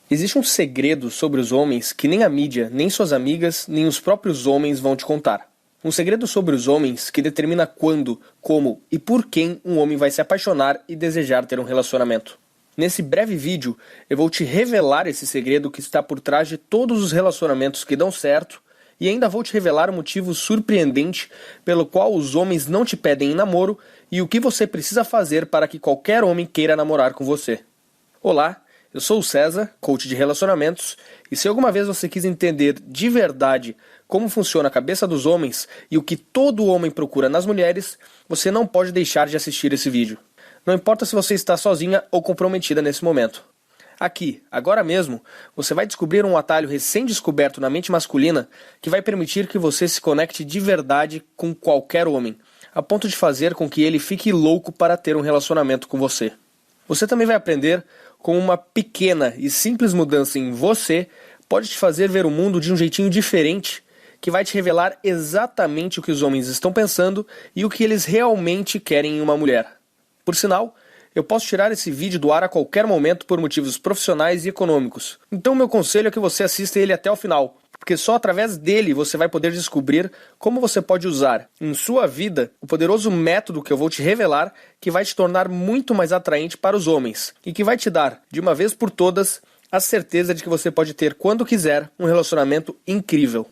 Existe um segredo sobre os homens que nem a mídia, nem suas amigas, nem os próprios homens vão te contar. Um segredo sobre os homens que determina quando, como e por quem um homem vai se apaixonar e desejar ter um relacionamento. Nesse breve vídeo, eu vou te revelar esse segredo que está por trás de todos os relacionamentos que dão certo e ainda vou te revelar um motivo surpreendente pelo qual os homens não te pedem em namoro e o que você precisa fazer para que qualquer homem queira namorar com você. Olá, eu sou o César, coach de relacionamentos, e se alguma vez você quis entender de verdade como funciona a cabeça dos homens e o que todo homem procura nas mulheres, você não pode deixar de assistir esse vídeo. Não importa se você está sozinha ou comprometida nesse momento. Aqui, agora mesmo, você vai descobrir um atalho recém-descoberto na mente masculina que vai permitir que você se conecte de verdade com qualquer homem, a ponto de fazer com que ele fique louco para ter um relacionamento com você. Você também vai aprender como uma pequena e simples mudança em você pode te fazer ver o mundo de um jeitinho diferente, que vai te revelar exatamente o que os homens estão pensando e o que eles realmente querem em uma mulher. Por sinal, eu posso tirar esse vídeo do ar a qualquer momento por motivos profissionais e econômicos. Então meu conselho é que você assista ele até o final, porque só através dele você vai poder descobrir como você pode usar em sua vida o poderoso método que eu vou te revelar, que vai te tornar muito mais atraente para os homens e que vai te dar, de uma vez por todas, a certeza de que você pode ter, quando quiser, um relacionamento incrível.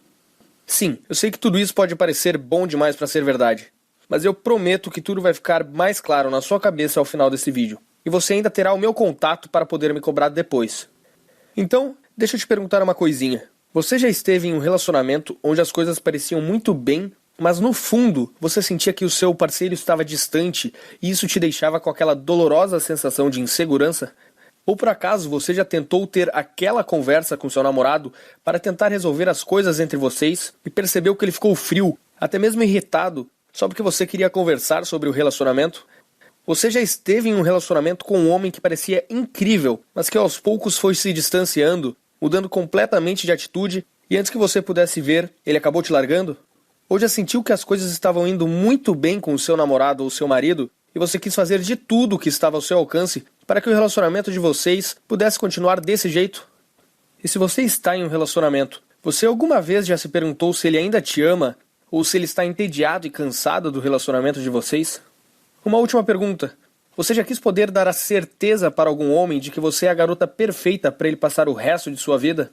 Sim, eu sei que tudo isso pode parecer bom demais para ser verdade, mas eu prometo que tudo vai ficar mais claro na sua cabeça ao final desse vídeo. E você ainda terá o meu contato para poder me cobrar depois. Então, deixa eu te perguntar uma coisinha. Você já esteve em um relacionamento onde as coisas pareciam muito bem, mas no fundo você sentia que o seu parceiro estava distante e isso te deixava com aquela dolorosa sensação de insegurança? Ou por acaso você já tentou ter aquela conversa com seu namorado para tentar resolver as coisas entre vocês e percebeu que ele ficou frio, até mesmo irritado, só porque você queria conversar sobre o relacionamento? Você já esteve em um relacionamento com um homem que parecia incrível, mas que aos poucos foi se distanciando, mudando completamente de atitude, e antes que você pudesse ver, ele acabou te largando? Ou já sentiu que as coisas estavam indo muito bem com o seu namorado ou seu marido, e você quis fazer de tudo o que estava ao seu alcance para que o relacionamento de vocês pudesse continuar desse jeito? E se você está em um relacionamento, você alguma vez já se perguntou se ele ainda te ama, ou se ele está entediado e cansado do relacionamento de vocês? Uma última pergunta. Você já quis poder dar a certeza para algum homem de que você é a garota perfeita para ele passar o resto de sua vida?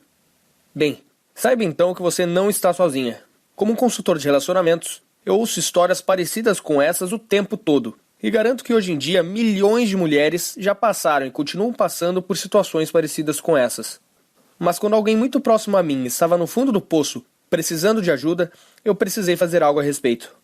Bem, saiba então que você não está sozinha. Como um consultor de relacionamentos, eu ouço histórias parecidas com essas o tempo todo. E garanto que hoje em dia milhões de mulheres já passaram e continuam passando por situações parecidas com essas. Mas quando alguém muito próximo a mim estava no fundo do poço, precisando de ajuda, eu precisei fazer algo a respeito.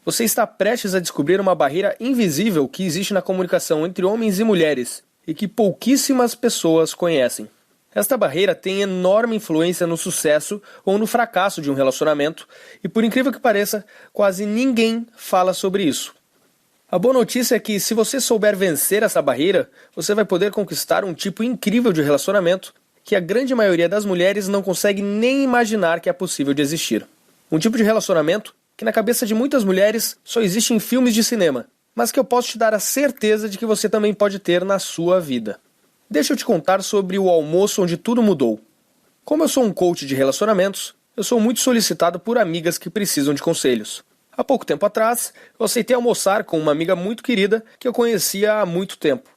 Você está prestes a descobrir uma barreira invisível que existe na comunicação entre homens e mulheres e que pouquíssimas pessoas conhecem. Esta barreira tem enorme influência no sucesso ou no fracasso de um relacionamento e, por incrível que pareça, quase ninguém fala sobre isso. A boa notícia é que, se você souber vencer essa barreira, você vai poder conquistar um tipo incrível de relacionamento que a grande maioria das mulheres não consegue nem imaginar que é possível de existir. Um tipo de relacionamento que na cabeça de muitas mulheres só existe em filmes de cinema, mas que eu posso te dar a certeza de que você também pode ter na sua vida. Deixa eu te contar sobre o almoço onde tudo mudou. Como eu sou um coach de relacionamentos, eu sou muito solicitado por amigas que precisam de conselhos. Há pouco tempo atrás, eu aceitei almoçar com uma amiga muito querida que eu conhecia há muito tempo.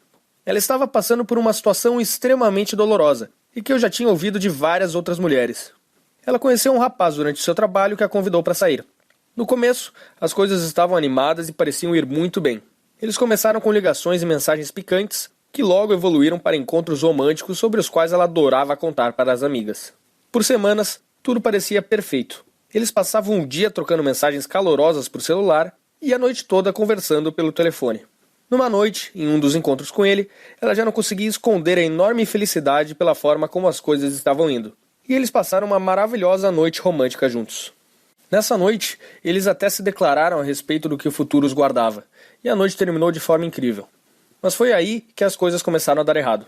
Ela estava passando por uma situação extremamente dolorosa e que eu já tinha ouvido de várias outras mulheres. Ela conheceu um rapaz durante seu trabalho que a convidou para sair. No começo, as coisas estavam animadas e pareciam ir muito bem. Eles começaram com ligações e mensagens picantes, que logo evoluíram para encontros românticos sobre os quais ela adorava contar para as amigas. Por semanas, tudo parecia perfeito. Eles passavam o dia trocando mensagens calorosas por celular e a noite toda conversando pelo telefone. Numa noite, em um dos encontros com ele, ela já não conseguia esconder a enorme felicidade pela forma como as coisas estavam indo. E eles passaram uma maravilhosa noite romântica juntos. Nessa noite, eles até se declararam a respeito do que o futuro os guardava, e a noite terminou de forma incrível. Mas foi aí que as coisas começaram a dar errado.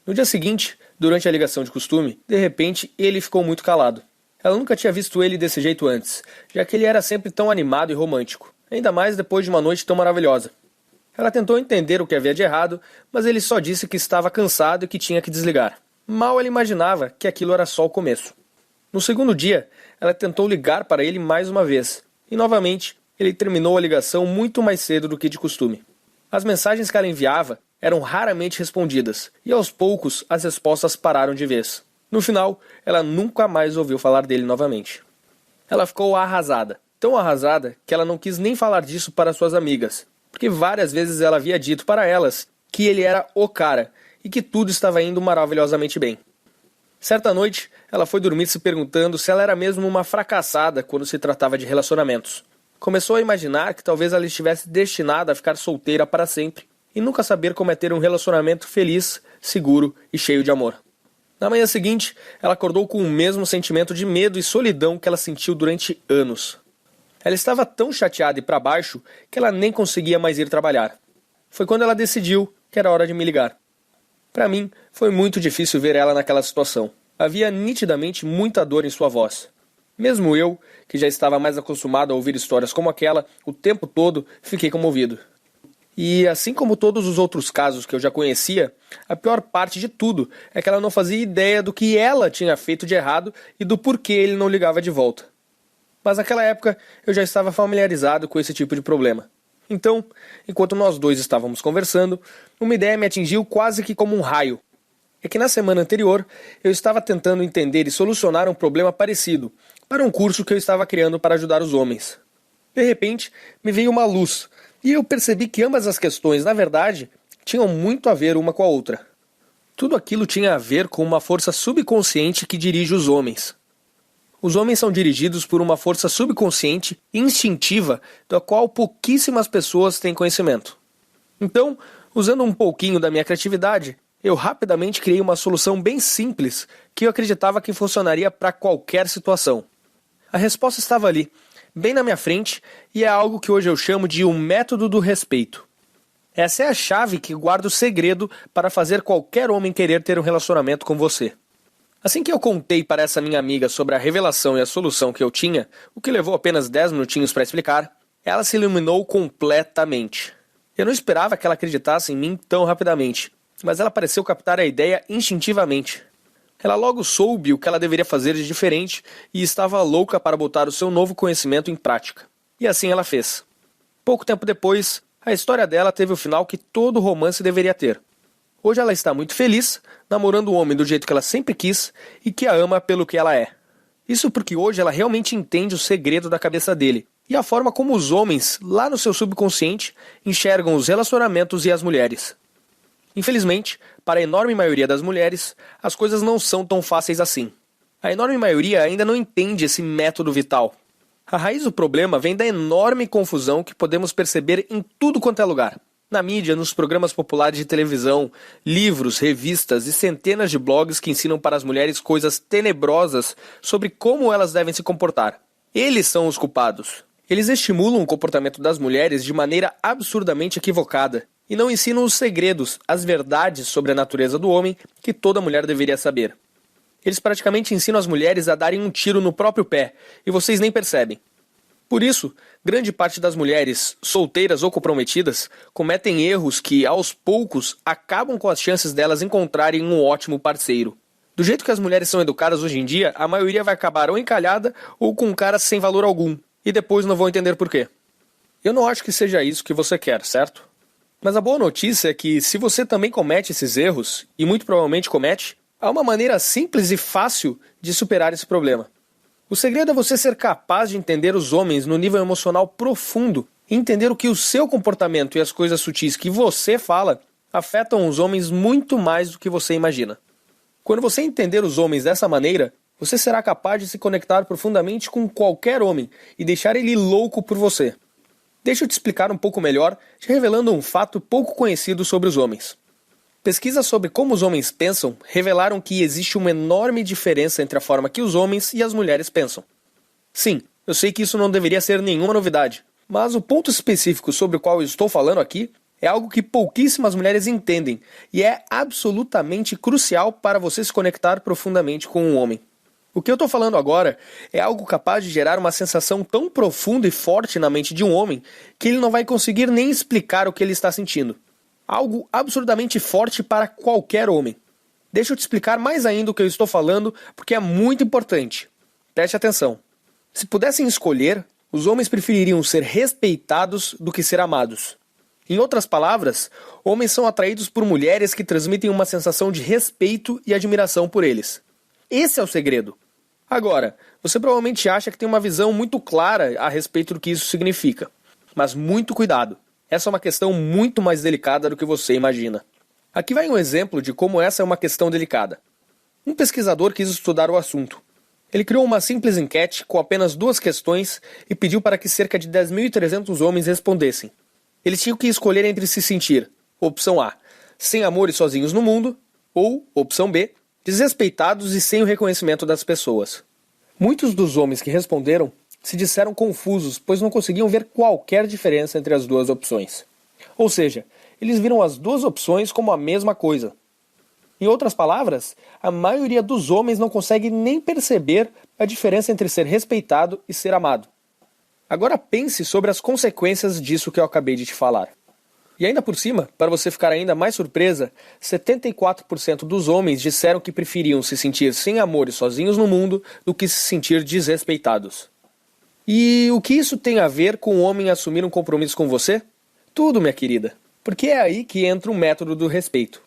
No dia seguinte, durante a ligação de costume, de repente ele ficou muito calado. Ela nunca tinha visto ele desse jeito antes, já que ele era sempre tão animado e romântico, ainda mais depois de uma noite tão maravilhosa. Ela tentou entender o que havia de errado, mas ele só disse que estava cansado e que tinha que desligar. Mal ela imaginava que aquilo era só o começo. No segundo dia, ela tentou ligar para ele mais uma vez, e novamente ele terminou a ligação muito mais cedo do que de costume. As mensagens que ela enviava eram raramente respondidas, e aos poucos as respostas pararam de vez. No final, ela nunca mais ouviu falar dele novamente. Ela ficou arrasada, tão arrasada que ela não quis nem falar disso para suas amigas, porque várias vezes ela havia dito para elas que ele era o cara e que tudo estava indo maravilhosamente bem. Certa noite, ela foi dormir se perguntando se ela era mesmo uma fracassada quando se tratava de relacionamentos. Começou a imaginar que talvez ela estivesse destinada a ficar solteira para sempre e nunca saber como é ter um relacionamento feliz, seguro e cheio de amor. Na manhã seguinte, ela acordou com o mesmo sentimento de medo e solidão que ela sentiu durante anos. Ela estava tão chateada e para baixo que ela nem conseguia mais ir trabalhar. Foi quando ela decidiu que era hora de me ligar. Para mim, foi muito difícil ver ela naquela situação. Havia nitidamente muita dor em sua voz. Mesmo eu, que já estava mais acostumado a ouvir histórias como aquela o tempo todo, fiquei comovido. E assim como todos os outros casos que eu já conhecia, a pior parte de tudo é que ela não fazia ideia do que ela tinha feito de errado e do porquê ele não ligava de volta. Mas naquela época eu já estava familiarizado com esse tipo de problema. Então, enquanto nós dois estávamos conversando, uma ideia me atingiu quase que como um raio. É que na semana anterior eu estava tentando entender e solucionar um problema parecido para um curso que eu estava criando para ajudar os homens. De repente, me veio uma luz e eu percebi que ambas as questões, na verdade, tinham muito a ver uma com a outra. Tudo aquilo tinha a ver com uma força subconsciente que dirige os homens. Os homens são dirigidos por uma força subconsciente e instintiva da qual pouquíssimas pessoas têm conhecimento. Então, usando um pouquinho da minha criatividade, eu rapidamente criei uma solução bem simples que eu acreditava que funcionaria para qualquer situação. A resposta estava ali, bem na minha frente, e é algo que hoje eu chamo de o método do respeito. Essa é a chave que guarda o segredo para fazer qualquer homem querer ter um relacionamento com você. Assim que eu contei para essa minha amiga sobre a revelação e a solução que eu tinha, o que levou apenas 10 minutinhos para explicar, ela se iluminou completamente. Eu não esperava que ela acreditasse em mim tão rapidamente, mas ela pareceu captar a ideia instintivamente. Ela logo soube o que ela deveria fazer de diferente e estava louca para botar o seu novo conhecimento em prática. E assim ela fez. Pouco tempo depois, a história dela teve o final que todo romance deveria ter. Hoje ela está muito feliz, namorando um homem do jeito que ela sempre quis e que a ama pelo que ela é. Isso porque hoje ela realmente entende o segredo da cabeça dele e a forma como os homens, lá no seu subconsciente, enxergam os relacionamentos e as mulheres. Infelizmente, para a enorme maioria das mulheres, as coisas não são tão fáceis assim. A enorme maioria ainda não entende esse método vital. A raiz do problema vem da enorme confusão que podemos perceber em tudo quanto é lugar. Na mídia, nos programas populares de televisão, livros, revistas e centenas de blogs que ensinam para as mulheres coisas tenebrosas sobre como elas devem se comportar. Eles são os culpados. Eles estimulam o comportamento das mulheres de maneira absurdamente equivocada e não ensinam os segredos, as verdades sobre a natureza do homem que toda mulher deveria saber. Eles praticamente ensinam as mulheres a darem um tiro no próprio pé e vocês nem percebem. Por isso, grande parte das mulheres, solteiras ou comprometidas, cometem erros que, aos poucos, acabam com as chances delas encontrarem um ótimo parceiro. Do jeito que as mulheres são educadas hoje em dia, a maioria vai acabar ou encalhada ou com um cara sem valor algum, e depois não vão entender por quê. Eu não acho que seja isso que você quer, certo? Mas a boa notícia é que, se você também comete esses erros, e muito provavelmente comete, há uma maneira simples e fácil de superar esse problema. O segredo é você ser capaz de entender os homens no nível emocional profundo e entender o que o seu comportamento e as coisas sutis que você fala afetam os homens muito mais do que você imagina. Quando você entender os homens dessa maneira, você será capaz de se conectar profundamente com qualquer homem e deixar ele louco por você. Deixa eu te explicar um pouco melhor, te revelando um fato pouco conhecido sobre os homens. Pesquisas sobre como os homens pensam revelaram que existe uma enorme diferença entre a forma que os homens e as mulheres pensam. Sim, eu sei que isso não deveria ser nenhuma novidade, mas o ponto específico sobre o qual eu estou falando aqui é algo que pouquíssimas mulheres entendem e é absolutamente crucial para você se conectar profundamente com um homem. O que eu estou falando agora é algo capaz de gerar uma sensação tão profunda e forte na mente de um homem que ele não vai conseguir nem explicar o que ele está sentindo. Algo absurdamente forte para qualquer homem. Deixa eu te explicar mais ainda o que eu estou falando, porque é muito importante. Preste atenção. Se pudessem escolher, os homens prefeririam ser respeitados do que ser amados. Em outras palavras, homens são atraídos por mulheres que transmitem uma sensação de respeito e admiração por eles. Esse é o segredo. Agora, você provavelmente acha que tem uma visão muito clara a respeito do que isso significa. Mas muito cuidado. Essa é uma questão muito mais delicada do que você imagina. Aqui vai um exemplo de como essa é uma questão delicada. Um pesquisador quis estudar o assunto. Ele criou uma simples enquete com apenas 2 questões e pediu para que cerca de 10.300 homens respondessem. Eles tinham que escolher entre se sentir, opção A, sem amor e sozinhos no mundo, ou, opção B, desrespeitados e sem o reconhecimento das pessoas. Muitos dos homens que responderam se disseram confusos, pois não conseguiam ver qualquer diferença entre as 2 opções. Ou seja, eles viram as 2 opções como a mesma coisa. Em outras palavras, a maioria dos homens não consegue nem perceber a diferença entre ser respeitado e ser amado. Agora pense sobre as consequências disso que eu acabei de te falar. E ainda por cima, para você ficar ainda mais surpresa, 74% dos homens disseram que preferiam se sentir sem amor e sozinhos no mundo do que se sentir desrespeitados. E o que isso tem a ver com o homem assumir um compromisso com você? Tudo, minha querida. Porque é aí que entra o método do respeito.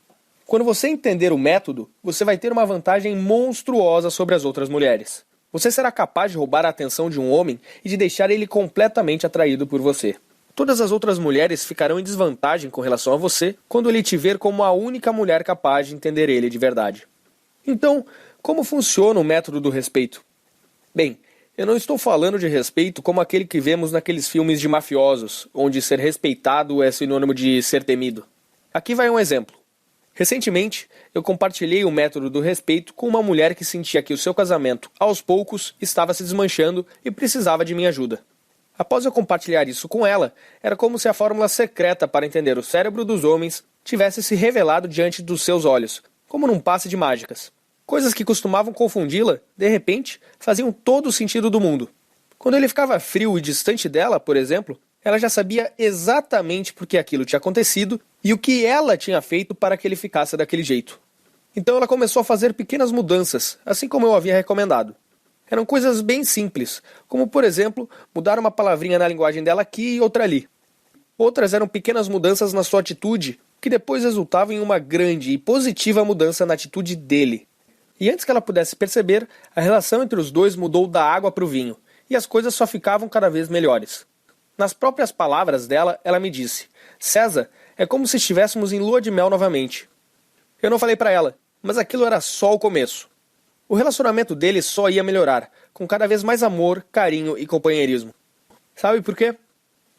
Quando você entender o método, você vai ter uma vantagem monstruosa sobre as outras mulheres. Você será capaz de roubar a atenção de um homem e de deixar ele completamente atraído por você. Todas as outras mulheres ficarão em desvantagem com relação a você quando ele te ver como a única mulher capaz de entender ele de verdade. Então, como funciona o método do respeito? Bem, eu não estou falando de respeito como aquele que vemos naqueles filmes de mafiosos, onde ser respeitado é sinônimo de ser temido. Aqui vai um exemplo. Recentemente, eu compartilhei o método do respeito com uma mulher que sentia que o seu casamento, aos poucos, estava se desmanchando e precisava de minha ajuda. Após eu compartilhar isso com ela, era como se a fórmula secreta para entender o cérebro dos homens tivesse se revelado diante dos seus olhos, como num passe de mágicas. Coisas que costumavam confundi-la, de repente, faziam todo o sentido do mundo. Quando ele ficava frio e distante dela, por exemplo, ela já sabia exatamente por que aquilo tinha acontecido e o que ela tinha feito para que ele ficasse daquele jeito. Então ela começou a fazer pequenas mudanças, assim como eu havia recomendado. Eram coisas bem simples, como por exemplo, mudar uma palavrinha na linguagem dela aqui e outra ali. Outras eram pequenas mudanças na sua atitude, que depois resultavam em uma grande e positiva mudança na atitude dele. E antes que ela pudesse perceber, a relação entre os dois mudou da água para o vinho, e as coisas só ficavam cada vez melhores. Nas próprias palavras dela, ela me disse: César, é como se estivéssemos em lua de mel novamente. Eu não falei para ela, mas aquilo era só o começo. O relacionamento deles só ia melhorar, com cada vez mais amor, carinho e companheirismo. Sabe por quê?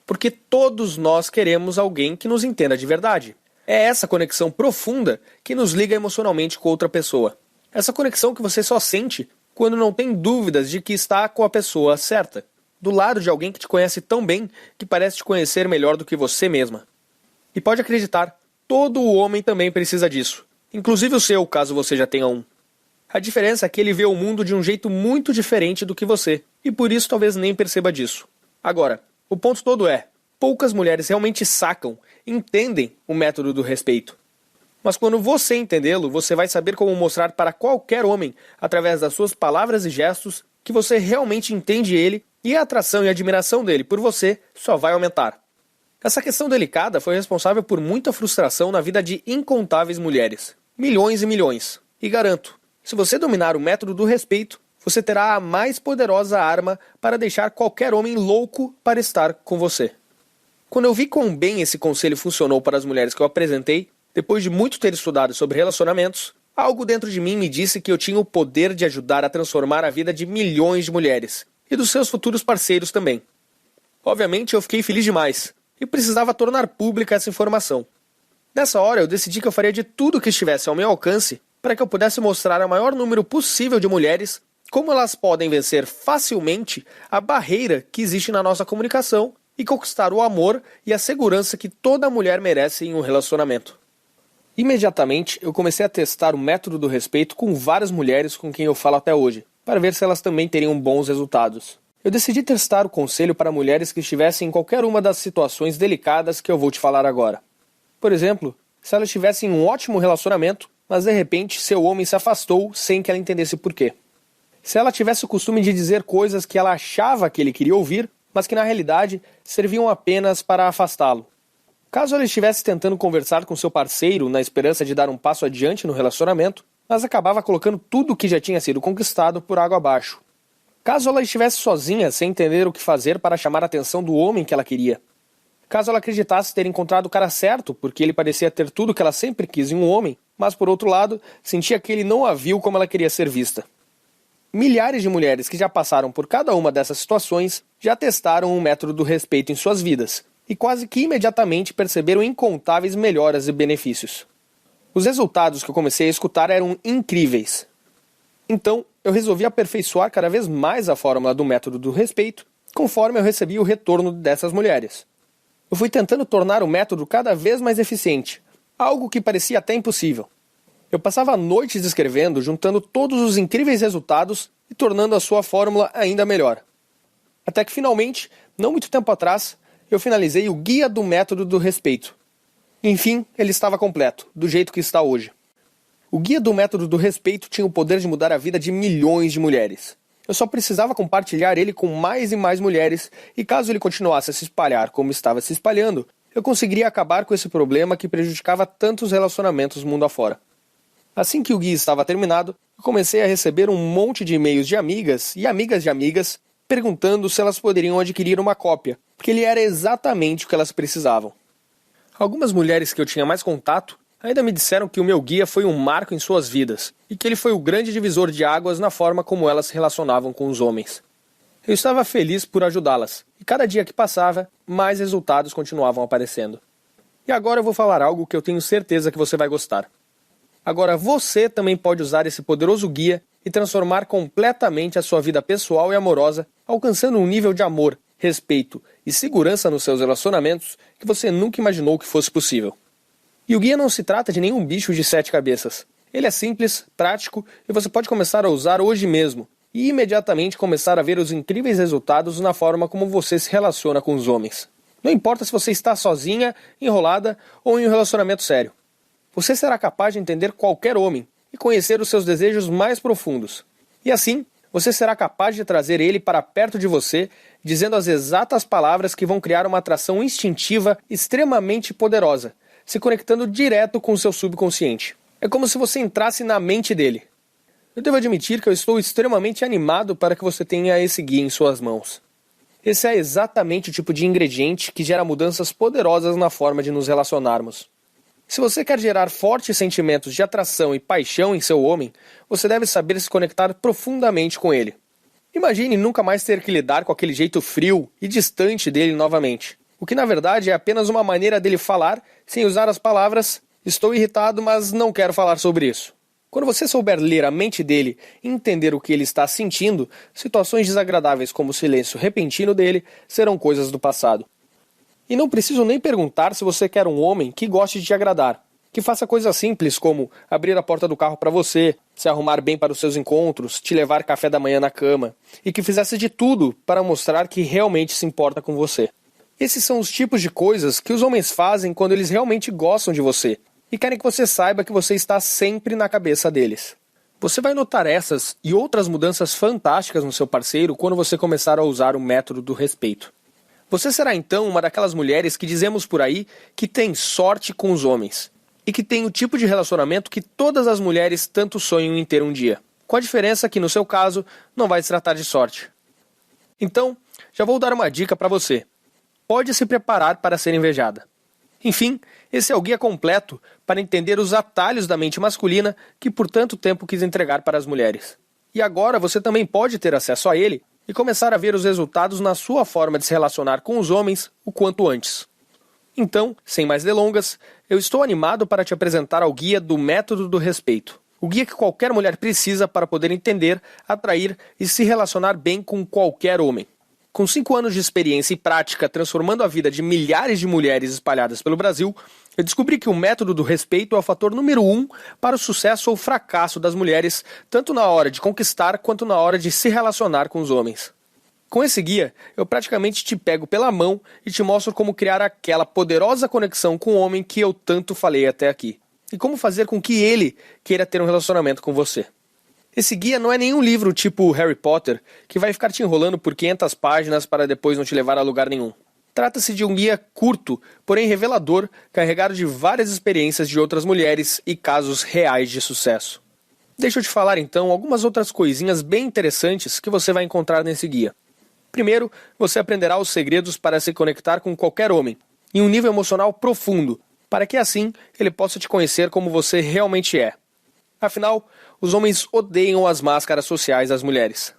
Porque todos nós queremos alguém que nos entenda de verdade. É essa conexão profunda que nos liga emocionalmente com outra pessoa. Essa conexão que você só sente quando não tem dúvidas de que está com a pessoa certa. Do lado de alguém que te conhece tão bem que parece te conhecer melhor do que você mesma. E pode acreditar, todo homem também precisa disso. Inclusive o seu, caso você já tenha um. A diferença é que ele vê o mundo de um jeito muito diferente do que você, e por isso talvez nem perceba disso. Agora, o ponto todo é, poucas mulheres realmente sacam, entendem o método do respeito. Mas quando você entendê-lo, você vai saber como mostrar para qualquer homem, através das suas palavras e gestos, que você realmente entende ele e a atração e admiração dele por você só vai aumentar. Essa questão delicada foi responsável por muita frustração na vida de incontáveis mulheres. Milhões e milhões. E garanto, se você dominar o método do respeito, você terá a mais poderosa arma para deixar qualquer homem louco para estar com você. Quando eu vi quão bem esse conselho funcionou para as mulheres que eu apresentei, depois de muito ter estudado sobre relacionamentos, algo dentro de mim me disse que eu tinha o poder de ajudar a transformar a vida de milhões de mulheres, e dos seus futuros parceiros também. Obviamente eu fiquei feliz demais, e precisava tornar pública essa informação. Nessa hora eu decidi que eu faria de tudo que estivesse ao meu alcance para que eu pudesse mostrar ao maior número possível de mulheres como elas podem vencer facilmente a barreira que existe na nossa comunicação e conquistar o amor e a segurança que toda mulher merece em um relacionamento. Imediatamente eu comecei a testar o método do respeito com várias mulheres com quem eu falo até hoje, para ver se elas também teriam bons resultados. Eu decidi testar o conselho para mulheres que estivessem em qualquer uma das situações delicadas que eu vou te falar agora. Por exemplo, se elas tivessem um ótimo relacionamento, mas de repente seu homem se afastou sem que ela entendesse por quê. Se ela tivesse o costume de dizer coisas que ela achava que ele queria ouvir, mas que na realidade serviam apenas para afastá-lo. Caso ela estivesse tentando conversar com seu parceiro na esperança de dar um passo adiante no relacionamento, mas acabava colocando tudo o que já tinha sido conquistado por água abaixo. Caso ela estivesse sozinha, sem entender o que fazer para chamar a atenção do homem que ela queria. Caso ela acreditasse ter encontrado o cara certo, porque ele parecia ter tudo que ela sempre quis em um homem, mas por outro lado, sentia que ele não a viu como ela queria ser vista. Milhares de mulheres que já passaram por cada uma dessas situações já testaram o método do respeito em suas vidas, e quase que imediatamente perceberam incontáveis melhoras e benefícios. Os resultados que eu comecei a escutar eram incríveis. Então, eu resolvi aperfeiçoar cada vez mais a fórmula do método do respeito, conforme eu recebi o retorno dessas mulheres. Eu fui tentando tornar o método cada vez mais eficiente, algo que parecia até impossível. Eu passava noites escrevendo, juntando todos os incríveis resultados e tornando a sua fórmula ainda melhor. Até que finalmente, não muito tempo atrás, eu finalizei o Guia do Método do Respeito. Enfim, ele estava completo, do jeito que está hoje. O Guia do Método do Respeito tinha o poder de mudar a vida de milhões de mulheres. Eu só precisava compartilhar ele com mais e mais mulheres, e caso ele continuasse a se espalhar como estava se espalhando, eu conseguiria acabar com esse problema que prejudicava tantos relacionamentos mundo afora. Assim que o guia estava terminado, eu comecei a receber um monte de e-mails de amigas e amigas de amigas perguntando se elas poderiam adquirir uma cópia, porque ele era exatamente o que elas precisavam. Algumas mulheres que eu tinha mais contato ainda me disseram que o meu guia foi um marco em suas vidas e que ele foi o grande divisor de águas na forma como elas se relacionavam com os homens. Eu estava feliz por ajudá-las, e cada dia que passava, mais resultados continuavam aparecendo. E agora eu vou falar algo que eu tenho certeza que você vai gostar. Agora você também pode usar esse poderoso guia e transformar completamente a sua vida pessoal e amorosa, alcançando um nível de amor, respeito e segurança nos seus relacionamentos que você nunca imaginou que fosse possível. E o guia não se trata de nenhum bicho de 7 cabeças. Ele é simples, prático e você pode começar a usar hoje mesmo e imediatamente começar a ver os incríveis resultados na forma como você se relaciona com os homens. Não importa se você está sozinha, enrolada ou em um relacionamento sério. Você será capaz de entender qualquer homem e conhecer os seus desejos mais profundos. E assim, você será capaz de trazer ele para perto de você, dizendo as exatas palavras que vão criar uma atração instintiva extremamente poderosa, se conectando direto com o seu subconsciente. É como se você entrasse na mente dele. Eu devo admitir que eu estou extremamente animado para que você tenha esse guia em suas mãos. Esse é exatamente o tipo de ingrediente que gera mudanças poderosas na forma de nos relacionarmos. Se você quer gerar fortes sentimentos de atração e paixão em seu homem, você deve saber se conectar profundamente com ele. Imagine nunca mais ter que lidar com aquele jeito frio e distante dele novamente. O que na verdade é apenas uma maneira dele falar sem usar as palavras "estou irritado, mas não quero falar sobre isso". Quando você souber ler a mente dele e entender o que ele está sentindo, situações desagradáveis como o silêncio repentino dele serão coisas do passado. E não preciso nem perguntar se você quer um homem que goste de te agradar, que faça coisas simples como abrir a porta do carro para você, se arrumar bem para os seus encontros, te levar café da manhã na cama, e que fizesse de tudo para mostrar que realmente se importa com você. Esses são os tipos de coisas que os homens fazem quando eles realmente gostam de você e querem que você saiba que você está sempre na cabeça deles. Você vai notar essas e outras mudanças fantásticas no seu parceiro quando você começar a usar o método do respeito. Você será então uma daquelas mulheres que dizemos por aí que tem sorte com os homens e que tem o tipo de relacionamento que todas as mulheres tanto sonham em ter um dia. Com a diferença que no seu caso não vai se tratar de sorte. Então, já vou dar uma dica para você. Pode se preparar para ser invejada. Enfim, esse é o guia completo para entender os atalhos da mente masculina que por tanto tempo quis entregar para as mulheres. E agora você também pode ter acesso a ele e começar a ver os resultados na sua forma de se relacionar com os homens o quanto antes. Então, sem mais delongas, eu estou animado para te apresentar ao guia do Método do Respeito. O guia que qualquer mulher precisa para poder entender, atrair e se relacionar bem com qualquer homem. Com 5 anos de experiência e prática transformando a vida de milhares de mulheres espalhadas pelo Brasil, eu descobri que o método do respeito é o fator número 1 para o sucesso ou fracasso das mulheres, tanto na hora de conquistar quanto na hora de se relacionar com os homens. Com esse guia, eu praticamente te pego pela mão e te mostro como criar aquela poderosa conexão com o homem que eu tanto falei até aqui. e como fazer com que ele queira ter um relacionamento com você. Esse guia não é nenhum livro tipo Harry Potter, que vai ficar te enrolando por 500 páginas para depois não te levar a lugar nenhum. Trata-se de um guia curto, porém revelador, carregado de várias experiências de outras mulheres e casos reais de sucesso. Deixa eu te falar então algumas outras coisinhas bem interessantes que você vai encontrar nesse guia. Primeiro, você aprenderá os segredos para se conectar com qualquer homem, em um nível emocional profundo, para que assim ele possa te conhecer como você realmente é. Afinal, os homens odeiam as máscaras sociais das mulheres.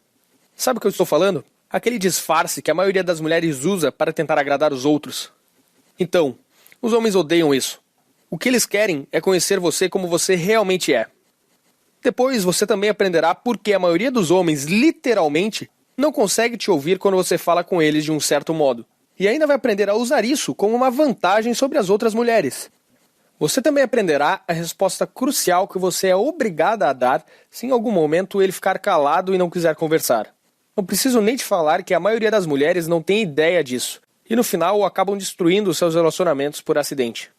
Sabe o que eu estou falando? Aquele disfarce que a maioria das mulheres usa para tentar agradar os outros. Então, os homens odeiam isso. O que eles querem é conhecer você como você realmente é. Depois você também aprenderá por que a maioria dos homens, literalmente, não consegue te ouvir quando você fala com eles de um certo modo. E ainda vai aprender a usar isso como uma vantagem sobre as outras mulheres. Você também aprenderá a resposta crucial que você é obrigada a dar se em algum momento ele ficar calado e não quiser conversar. Não preciso nem te falar que a maioria das mulheres não tem ideia disso, e no final acabam destruindo seus relacionamentos por acidente.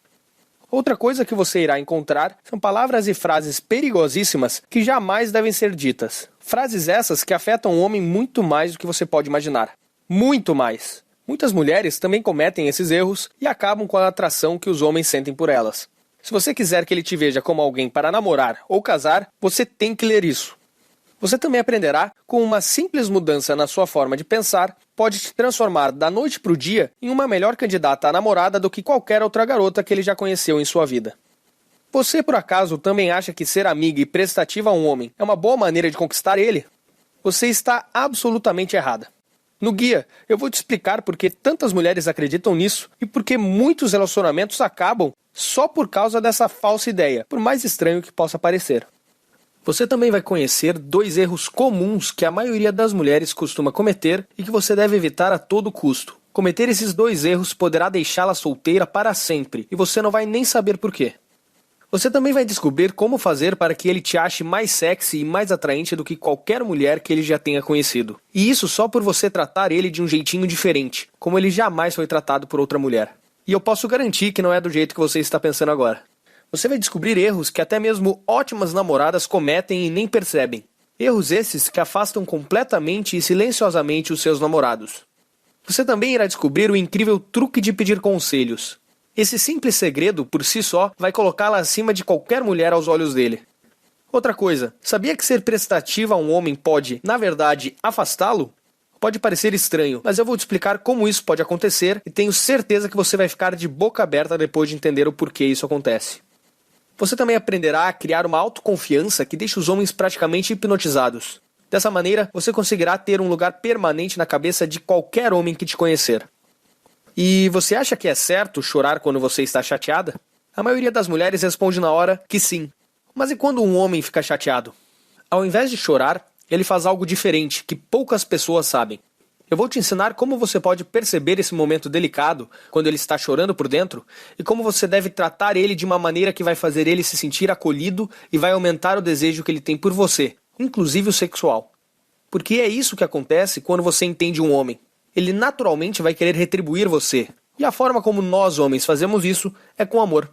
Outra coisa que você irá encontrar são palavras e frases perigosíssimas que jamais devem ser ditas. Frases essas que afetam o homem muito mais do que você pode imaginar. Muito mais. Muitas mulheres também cometem esses erros e acabam com a atração que os homens sentem por elas. Se você quiser que ele te veja como alguém para namorar ou casar, você tem que ler isso. Você também aprenderá como uma simples mudança na sua forma de pensar pode te transformar da noite para o dia em uma melhor candidata à namorada do que qualquer outra garota que ele já conheceu em sua vida. Você, por acaso, também acha que ser amiga e prestativa a um homem é uma boa maneira de conquistar ele? Você está absolutamente errada. No guia, eu vou te explicar por que tantas mulheres acreditam nisso e por que muitos relacionamentos acabam só por causa dessa falsa ideia, por mais estranho que possa parecer. Você também vai conhecer 2 erros comuns que a maioria das mulheres costuma cometer e que você deve evitar a todo custo. Cometer esses 2 erros poderá deixá-la solteira para sempre e você não vai nem saber por quê. Você também vai descobrir como fazer para que ele te ache mais sexy e mais atraente do que qualquer mulher que ele já tenha conhecido. E isso só por você tratar ele de um jeitinho diferente, como ele jamais foi tratado por outra mulher. E eu posso garantir que não é do jeito que você está pensando agora. Você vai descobrir erros que até mesmo ótimas namoradas cometem e nem percebem. Erros esses que afastam completamente e silenciosamente os seus namorados. Você também irá descobrir o incrível truque de pedir conselhos. Esse simples segredo, por si só, vai colocá-la acima de qualquer mulher aos olhos dele. Outra coisa, sabia que ser prestativa a um homem pode, na verdade, afastá-lo? Pode parecer estranho, mas eu vou te explicar como isso pode acontecer e tenho certeza que você vai ficar de boca aberta depois de entender o porquê isso acontece. Você também aprenderá a criar uma autoconfiança que deixa os homens praticamente hipnotizados. Dessa maneira, você conseguirá ter um lugar permanente na cabeça de qualquer homem que te conhecer. E você acha que é certo chorar quando você está chateada? A maioria das mulheres responde na hora que sim. Mas e quando um homem fica chateado? Ao invés de chorar, ele faz algo diferente que poucas pessoas sabem. Eu vou te ensinar como você pode perceber esse momento delicado, quando ele está chorando por dentro, e como você deve tratar ele de uma maneira que vai fazer ele se sentir acolhido e vai aumentar o desejo que ele tem por você, inclusive o sexual. Porque é isso que acontece quando você entende um homem. Ele naturalmente vai querer retribuir você, e a forma como nós homens fazemos isso é com amor.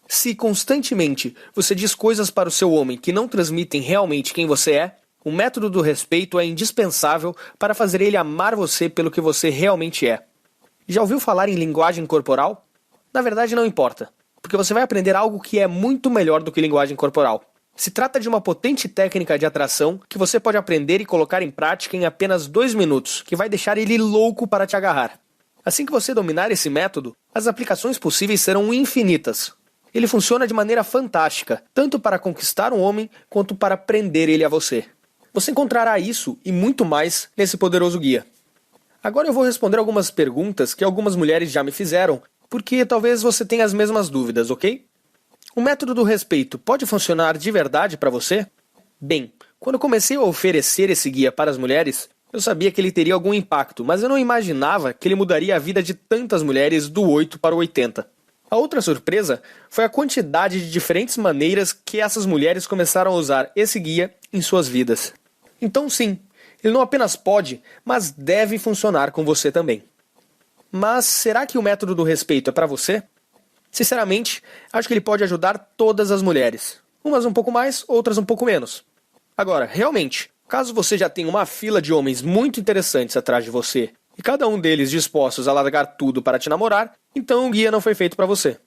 Se constantemente você diz coisas para o seu homem que não transmitem realmente quem você é, o método do respeito é indispensável para fazer ele amar você pelo que você realmente é. Já ouviu falar em linguagem corporal? Na verdade não importa, porque você vai aprender algo que é muito melhor do que linguagem corporal. Se trata de uma potente técnica de atração que você pode aprender e colocar em prática em apenas 2 minutos, que vai deixar ele louco para te agarrar. Assim que você dominar esse método, as aplicações possíveis serão infinitas. Ele funciona de maneira fantástica, tanto para conquistar um homem quanto para prender ele a você. Você encontrará isso e muito mais nesse poderoso guia. Agora eu vou responder algumas perguntas que algumas mulheres já me fizeram, porque talvez você tenha as mesmas dúvidas, ok? O método do respeito pode funcionar de verdade para você? Bem, quando eu comecei a oferecer esse guia para as mulheres, eu sabia que ele teria algum impacto, mas eu não imaginava que ele mudaria a vida de tantas mulheres do 8 para o 80. A outra surpresa foi a quantidade de diferentes maneiras que essas mulheres começaram a usar esse guia em suas vidas. Então sim, ele não apenas pode, mas deve funcionar com você também. Mas será que o método do respeito é para você? Sinceramente, acho que ele pode ajudar todas as mulheres. Umas um pouco mais, outras um pouco menos. Agora, realmente, caso você já tenha uma fila de homens muito interessantes atrás de você, e cada um deles dispostos a largar tudo para te namorar, então o guia não foi feito para você.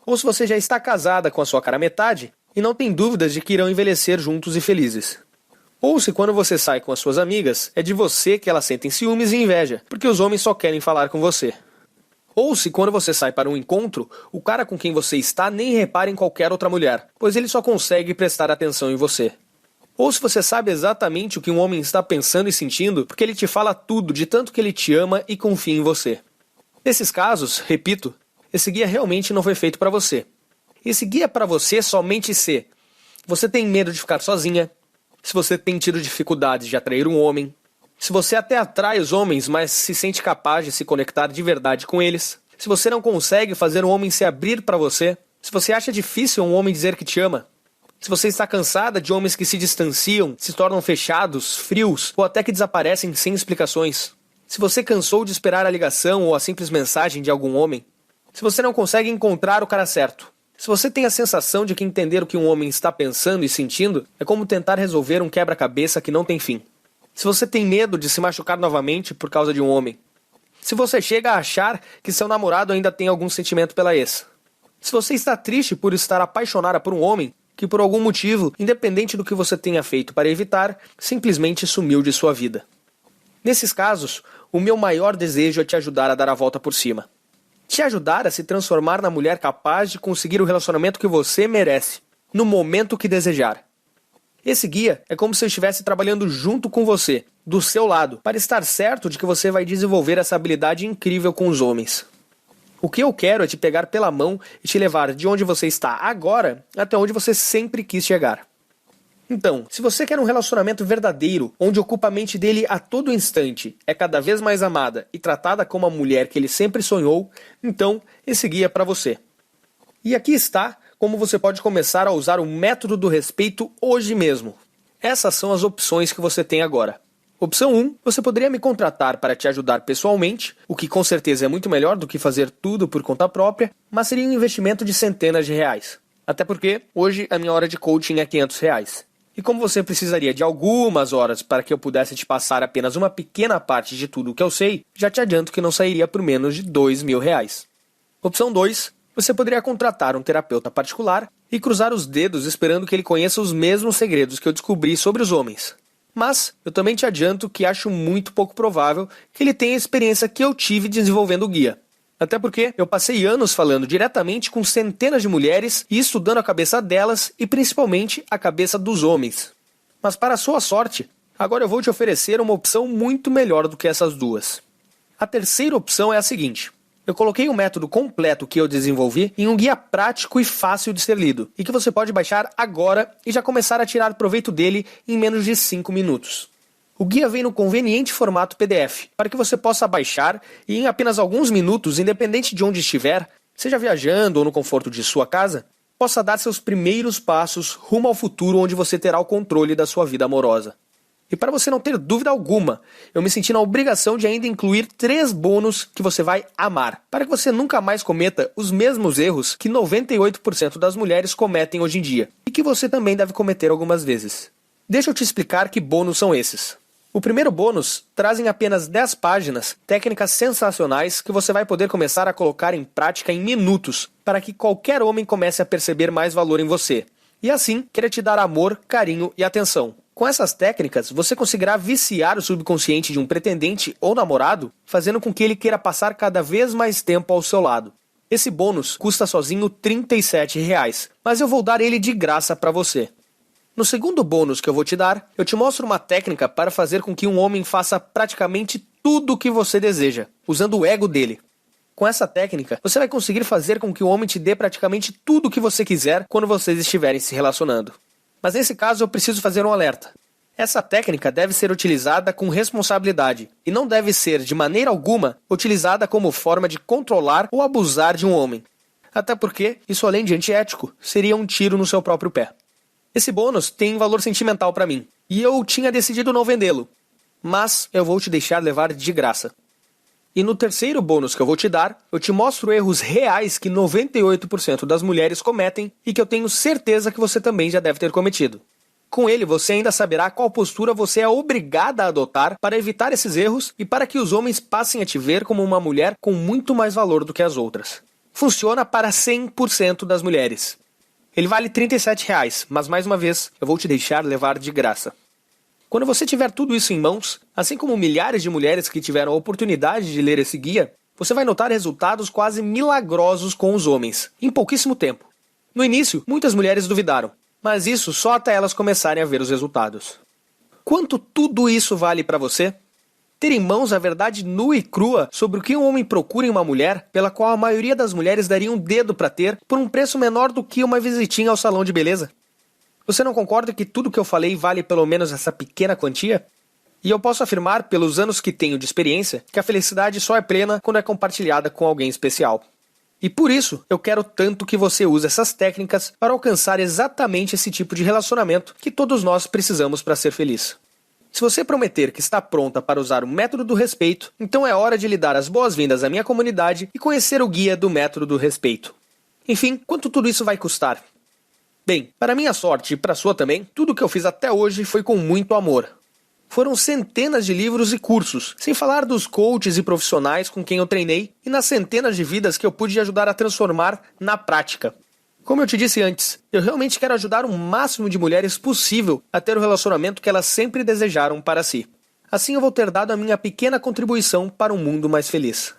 Ou se você já está casada com a sua cara metade, e não tem dúvidas de que irão envelhecer juntos e felizes. Ou se quando você sai com as suas amigas, é de você que elas sentem ciúmes e inveja, porque os homens só querem falar com você. Ou se quando você sai para um encontro, o cara com quem você está nem repara em qualquer outra mulher, pois ele só consegue prestar atenção em você. Ou se você sabe exatamente o que um homem está pensando e sentindo, porque ele te fala tudo de tanto que ele te ama e confia em você. Nesses casos, repito, esse guia realmente não foi feito para você. Esse guia é para você somente se você tem medo de ficar sozinha, se você tem tido dificuldades de atrair um homem, se você até atrai os homens, mas se sente capaz de se conectar de verdade com eles, se você não consegue fazer um homem se abrir para você, se você acha difícil um homem dizer que te ama, se você está cansada de homens que se distanciam, se tornam fechados, frios ou até que desaparecem sem explicações, se você cansou de esperar a ligação ou a simples mensagem de algum homem, se você não consegue encontrar o cara certo, se você tem a sensação de que entender o que um homem está pensando e sentindo é como tentar resolver um quebra-cabeça que não tem fim. Se você tem medo de se machucar novamente por causa de um homem. Se você chega a achar que seu namorado ainda tem algum sentimento pela ex. Se você está triste por estar apaixonada por um homem que por algum motivo, independente do que você tenha feito para evitar, simplesmente sumiu de sua vida. Nesses casos, o meu maior desejo é te ajudar a dar a volta por cima. Te ajudar a se transformar na mulher capaz de conseguir o relacionamento que você merece, no momento que desejar. Esse guia é como se eu estivesse trabalhando junto com você, do seu lado, para estar certo de que você vai desenvolver essa habilidade incrível com os homens. O que eu quero é te pegar pela mão e te levar de onde você está agora até onde você sempre quis chegar. Então, se você quer um relacionamento verdadeiro, onde ocupa a mente dele a todo instante, é cada vez mais amada e tratada como a mulher que ele sempre sonhou, então esse guia é para você. E aqui está como você pode começar a usar o método do respeito hoje mesmo. Essas são as opções que você tem agora. Opção 1, você poderia me contratar para te ajudar pessoalmente, o que com certeza é muito melhor do que fazer tudo por conta própria, mas seria um investimento de centenas de reais. Até porque, hoje, a minha hora de coaching é R$500. E como você precisaria de algumas horas para que eu pudesse te passar apenas uma pequena parte de tudo o que eu sei, já te adianto que não sairia por menos de R$2.000. Opção 2, você poderia contratar um terapeuta particular e cruzar os dedos esperando que ele conheça os mesmos segredos que eu descobri sobre os homens. Mas eu também te adianto que acho muito pouco provável que ele tenha a experiência que eu tive desenvolvendo o guia. Até porque eu passei anos falando diretamente com centenas de mulheres e estudando a cabeça delas e principalmente a cabeça dos homens. Mas para a sua sorte, agora eu vou te oferecer uma opção muito melhor do que essas duas. A terceira opção é a seguinte. Eu coloquei um método completo que eu desenvolvi em um guia prático e fácil de ser lido, e que você pode baixar agora e já começar a tirar proveito dele em menos de 5 minutos. O guia vem no conveniente formato PDF, para que você possa baixar e em apenas alguns minutos, independente de onde estiver, seja viajando ou no conforto de sua casa, possa dar seus primeiros passos rumo ao futuro onde você terá o controle da sua vida amorosa. E para você não ter dúvida alguma, eu me senti na obrigação de ainda incluir 3 bônus que você vai amar, para que você nunca mais cometa os mesmos erros que 98% das mulheres cometem hoje em dia, e que você também deve cometer algumas vezes. Deixa eu te explicar que bônus são esses. O primeiro bônus traz em apenas 10 páginas técnicas sensacionais que você vai poder começar a colocar em prática em minutos, para que qualquer homem comece a perceber mais valor em você, e assim querer te dar amor, carinho e atenção. Com essas técnicas, você conseguirá viciar o subconsciente de um pretendente ou namorado, fazendo com que ele queira passar cada vez mais tempo ao seu lado. Esse bônus custa sozinho R$37, mas eu vou dar ele de graça para você. No segundo bônus que eu vou te dar, eu te mostro uma técnica para fazer com que um homem faça praticamente tudo o que você deseja, usando o ego dele. Com essa técnica, você vai conseguir fazer com que o homem te dê praticamente tudo o que você quiser quando vocês estiverem se relacionando. Mas nesse caso eu preciso fazer um alerta. Essa técnica deve ser utilizada com responsabilidade e não deve ser, de maneira alguma, utilizada como forma de controlar ou abusar de um homem. Até porque, isso além de antiético, seria um tiro no seu próprio pé. Esse bônus tem valor sentimental para mim, e eu tinha decidido não vendê-lo. Mas eu vou te deixar levar de graça. E no terceiro bônus que eu vou te dar, eu te mostro erros reais que 98% das mulheres cometem e que eu tenho certeza que você também já deve ter cometido. Com ele, você ainda saberá qual postura você é obrigada a adotar para evitar esses erros e para que os homens passem a te ver como uma mulher com muito mais valor do que as outras. Funciona para 100% das mulheres. Ele vale R$ 37, mas mais uma vez, eu vou te deixar levar de graça. Quando você tiver tudo isso em mãos, assim como milhares de mulheres que tiveram a oportunidade de ler esse guia, você vai notar resultados quase milagrosos com os homens, em pouquíssimo tempo. No início, muitas mulheres duvidaram, mas isso só até elas começarem a ver os resultados. Quanto tudo isso vale para você? Ter em mãos a verdade nua e crua sobre o que um homem procura em uma mulher, pela qual a maioria das mulheres daria um dedo para ter, por um preço menor do que uma visitinha ao salão de beleza? Você não concorda que tudo que eu falei vale pelo menos essa pequena quantia? E eu posso afirmar, pelos anos que tenho de experiência, que a felicidade só é plena quando é compartilhada com alguém especial. E por isso, eu quero tanto que você use essas técnicas para alcançar exatamente esse tipo de relacionamento que todos nós precisamos para ser feliz. Se você prometer que está pronta para usar o método do respeito, então é hora de lhe dar as boas-vindas à minha comunidade e conhecer o guia do método do respeito. Enfim, quanto tudo isso vai custar? Bem, para minha sorte e para a sua também, tudo o que eu fiz até hoje foi com muito amor. Foram centenas de livros e cursos, sem falar dos coaches e profissionais com quem eu treinei e nas centenas de vidas que eu pude ajudar a transformar na prática. Como eu te disse antes, eu realmente quero ajudar o máximo de mulheres possível a ter o relacionamento que elas sempre desejaram para si. Assim eu vou ter dado a minha pequena contribuição para um mundo mais feliz.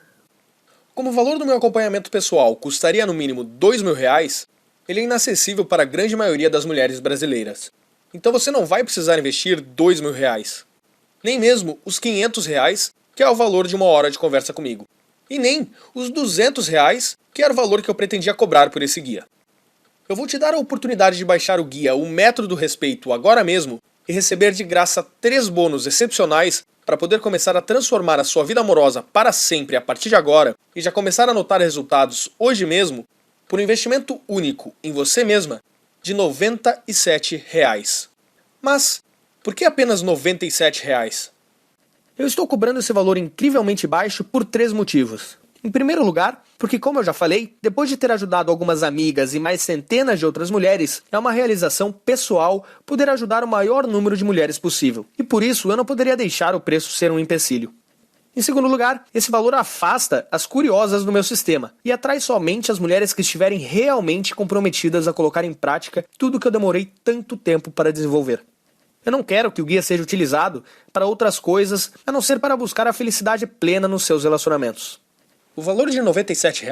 Como o valor do meu acompanhamento pessoal custaria no mínimo R$ 2.000, ele é inacessível para a grande maioria das mulheres brasileiras. Então você não vai precisar investir R$ 2.000. Nem mesmo os R$ 500, que é o valor de uma hora de conversa comigo. E nem os R$ 200, que era o valor que eu pretendia cobrar por esse guia. Eu vou te dar a oportunidade de baixar o guia O Método do Respeito agora mesmo e receber de graça 3 bônus excepcionais para poder começar a transformar a sua vida amorosa para sempre a partir de agora e já começar a notar resultados hoje mesmo por um investimento único em você mesma de R$ 97. Mas, por que apenas R$ 97? Eu estou cobrando esse valor incrivelmente baixo por 3 motivos. Em primeiro lugar, porque como eu já falei, depois de ter ajudado algumas amigas e mais centenas de outras mulheres, é uma realização pessoal poder ajudar o maior número de mulheres possível. E por isso eu não poderia deixar o preço ser um empecilho. Em segundo lugar, esse valor afasta as curiosas do meu sistema e atrai somente as mulheres que estiverem realmente comprometidas a colocar em prática tudo que eu demorei tanto tempo para desenvolver. Eu não quero que o guia seja utilizado para outras coisas, a não ser para buscar a felicidade plena nos seus relacionamentos. O valor de R$ 97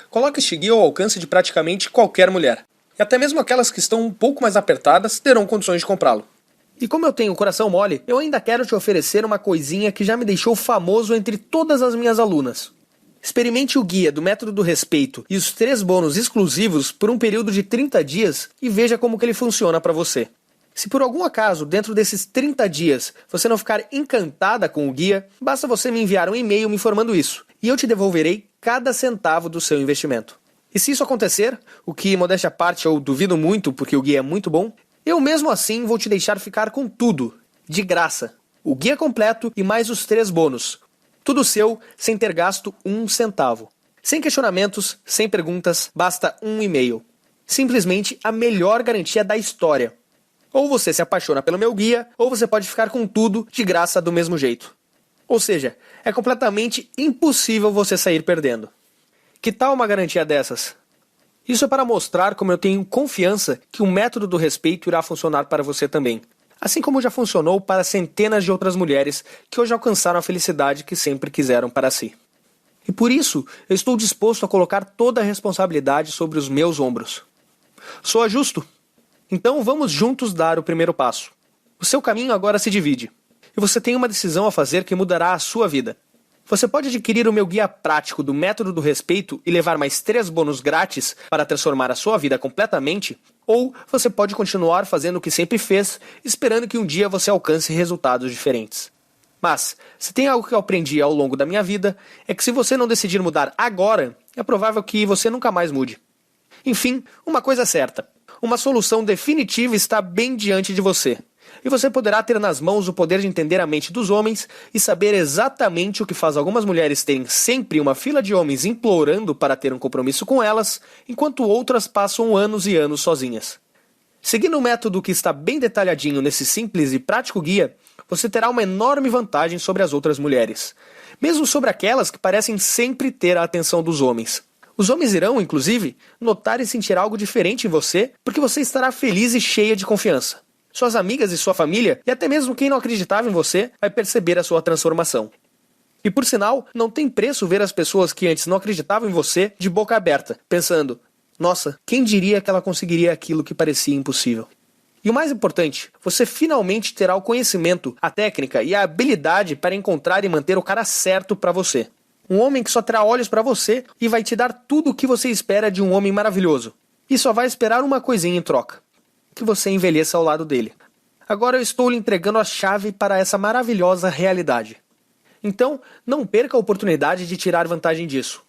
coloca este guia ao alcance de praticamente qualquer mulher. E até mesmo aquelas que estão um pouco mais apertadas terão condições de comprá-lo. E como eu tenho o coração mole, eu ainda quero te oferecer uma coisinha que já me deixou famoso entre todas as minhas alunas. Experimente o guia do Método do Respeito e os 3 bônus exclusivos por um período de 30 dias e veja como que ele funciona para você. Se por algum acaso, dentro desses 30 dias, você não ficar encantada com o guia, basta você me enviar um e-mail me informando isso, e eu te devolverei cada centavo do seu investimento. E se isso acontecer, o que, modéstia à parte, eu duvido muito porque o guia é muito bom, eu mesmo assim vou te deixar ficar com tudo, de graça. O guia completo e mais os 3 bônus. Tudo seu, sem ter gasto 1 centavo. Sem questionamentos, sem perguntas, basta um e-mail. Simplesmente a melhor garantia da história. Ou você se apaixona pelo meu guia, ou você pode ficar com tudo de graça do mesmo jeito. Ou seja, é completamente impossível você sair perdendo. Que tal uma garantia dessas? Isso é para mostrar como eu tenho confiança que o método do respeito irá funcionar para você também. Assim como já funcionou para centenas de outras mulheres que hoje alcançaram a felicidade que sempre quiseram para si. E por isso, eu estou disposto a colocar toda a responsabilidade sobre os meus ombros. Soa justo? Então vamos juntos dar o primeiro passo. O seu caminho agora se divide. E você tem uma decisão a fazer que mudará a sua vida. Você pode adquirir o meu guia prático do Método do Respeito e levar mais 3 bônus grátis para transformar a sua vida completamente, ou você pode continuar fazendo o que sempre fez, esperando que um dia você alcance resultados diferentes. Mas, se tem algo que eu aprendi ao longo da minha vida, é que se você não decidir mudar agora, é provável que você nunca mais mude. Enfim, uma coisa é certa. Uma solução definitiva está bem diante de você. e você poderá ter nas mãos o poder de entender a mente dos homens e saber exatamente o que faz algumas mulheres terem sempre uma fila de homens implorando para ter um compromisso com elas, enquanto outras passam anos e anos sozinhas. Seguindo o método que está bem detalhadinho nesse simples e prático guia, você terá uma enorme vantagem sobre as outras mulheres, mesmo sobre aquelas que parecem sempre ter a atenção dos homens. Os homens irão, inclusive, notar e sentir algo diferente em você, porque você estará feliz e cheia de confiança. Suas amigas e sua família, e até mesmo quem não acreditava em você, vai perceber a sua transformação. E por sinal, não tem preço ver as pessoas que antes não acreditavam em você de boca aberta, pensando: nossa, quem diria que ela conseguiria aquilo que parecia impossível? E o mais importante, você finalmente terá o conhecimento, a técnica e a habilidade para encontrar e manter o cara certo para você. Um homem que só terá olhos para você e vai te dar tudo o que você espera de um homem maravilhoso. E só vai esperar uma coisinha em troca: que você envelheça ao lado dele. Agora eu estou lhe entregando a chave para essa maravilhosa realidade. Então, não perca a oportunidade de tirar vantagem disso.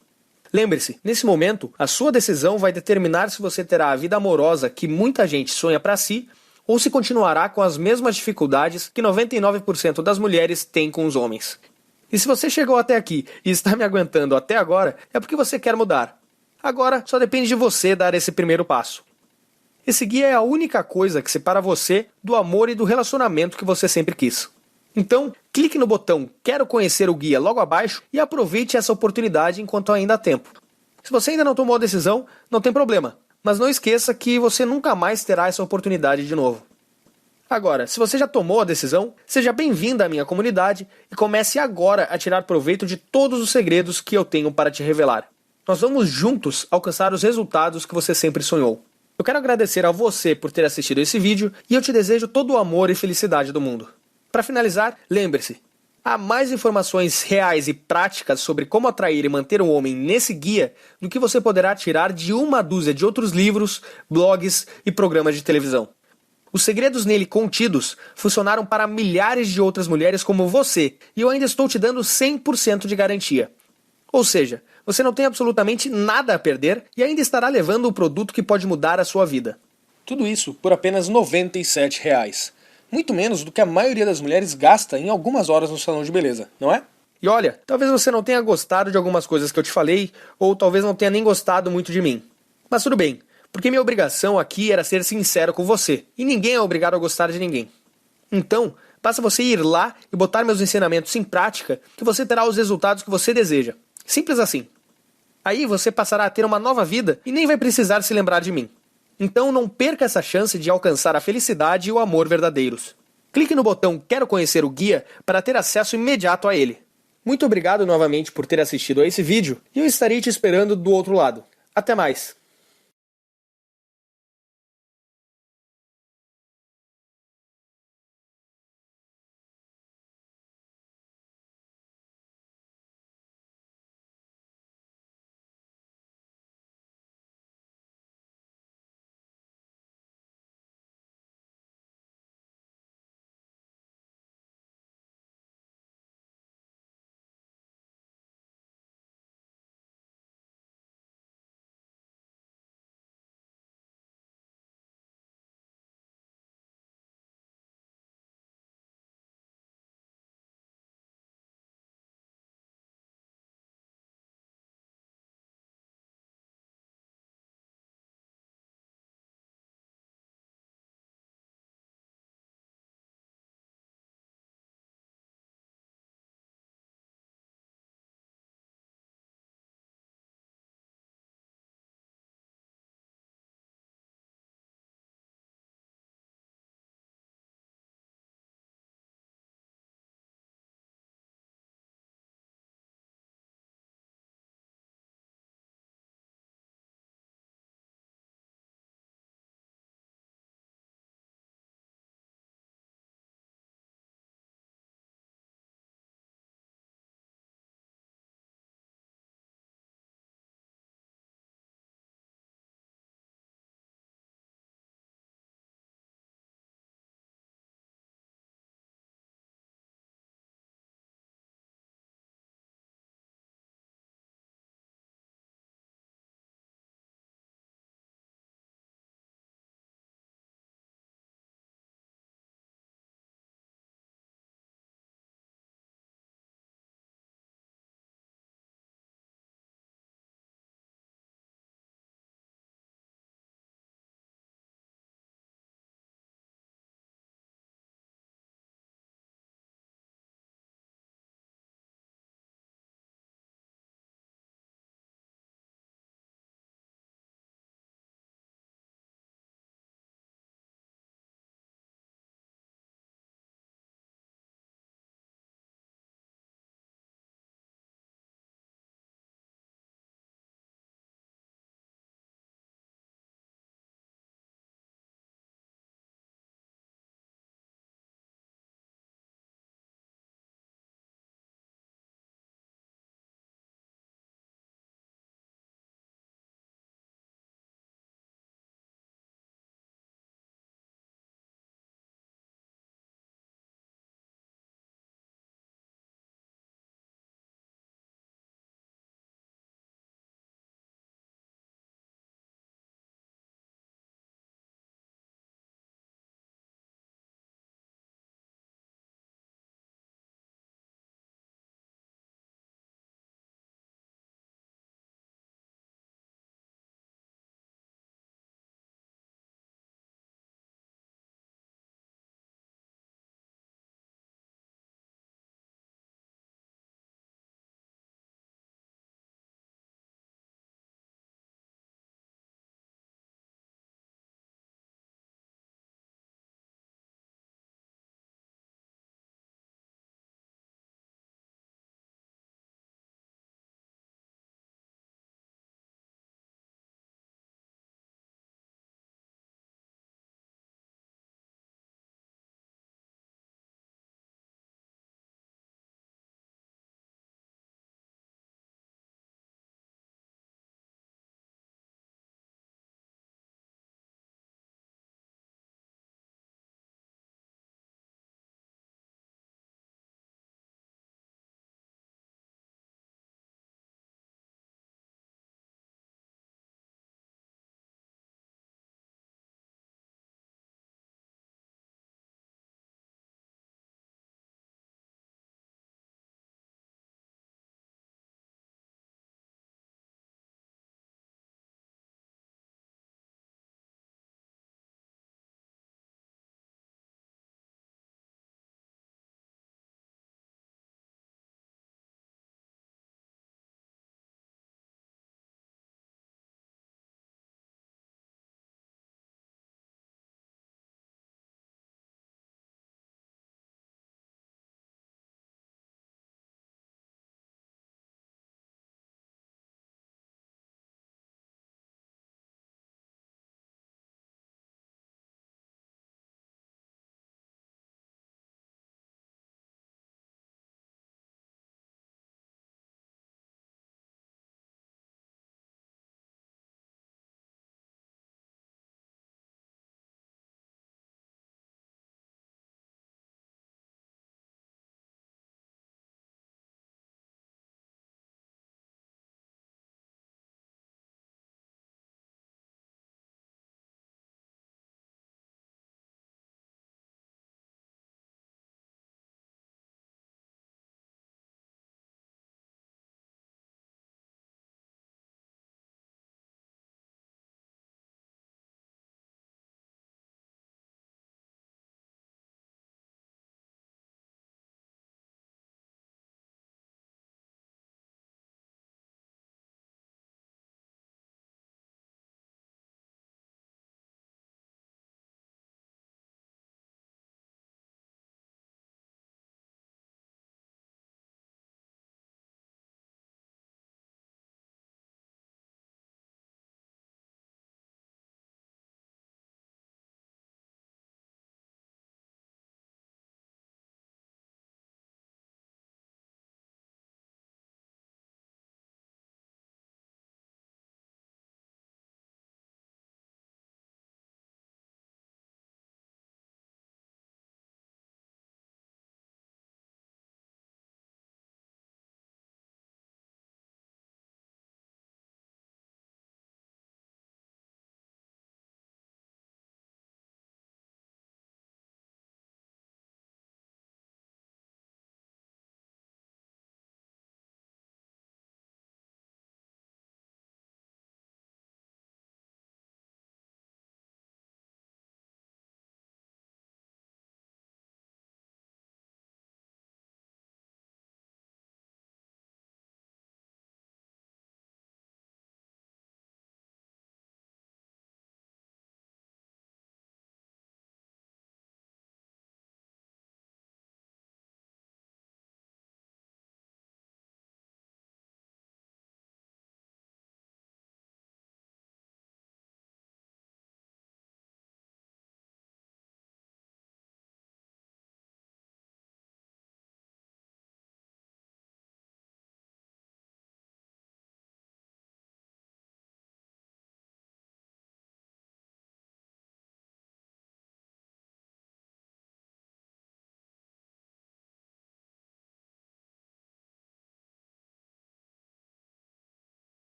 Lembre-se, nesse momento, a sua decisão vai determinar se você terá a vida amorosa que muita gente sonha para si, ou se continuará com as mesmas dificuldades que 99% das mulheres têm com os homens. E se você chegou até aqui e está me aguentando até agora, é porque você quer mudar. Agora, só depende de você dar esse primeiro passo. Esse guia é a única coisa que separa você do amor e do relacionamento que você sempre quis. Então, clique no botão Quero conhecer o guia logo abaixo e aproveite essa oportunidade enquanto ainda há tempo. Se você ainda não tomou a decisão, não tem problema, mas não esqueça que você nunca mais terá essa oportunidade de novo. Agora, se você já tomou a decisão, seja bem-vinda à minha comunidade e comece agora a tirar proveito de todos os segredos que eu tenho para te revelar. Nós vamos juntos alcançar os resultados que você sempre sonhou. Eu quero agradecer a você por ter assistido esse vídeo e eu te desejo todo o amor e felicidade do mundo. Para finalizar, lembre-se, há mais informações reais e práticas sobre como atrair e manter um homem nesse guia do que você poderá tirar de uma dúzia de outros livros, blogs e programas de televisão. Os segredos nele contidos funcionaram para milhares de outras mulheres como você, e eu ainda estou te dando 100% de garantia. Ou seja, você não tem absolutamente nada a perder e ainda estará levando um produto que pode mudar a sua vida. Tudo isso por apenas R$ 97. Muito menos do que a maioria das mulheres gasta em algumas horas no salão de beleza, não é? E olha, talvez você não tenha gostado de algumas coisas que eu te falei, ou talvez não tenha nem gostado muito de mim. Mas tudo bem, porque minha obrigação aqui era ser sincero com você, e ninguém é obrigado a gostar de ninguém. Então, basta você ir lá e botar meus ensinamentos em prática, que você terá os resultados que você deseja. Simples assim. Aí você passará a ter uma nova vida e nem vai precisar se lembrar de mim. Então não perca essa chance de alcançar a felicidade e o amor verdadeiros. Clique no botão Quero conhecer o guia para ter acesso imediato a ele. Muito obrigado novamente por ter assistido a esse vídeo e eu estarei te esperando do outro lado. Até mais!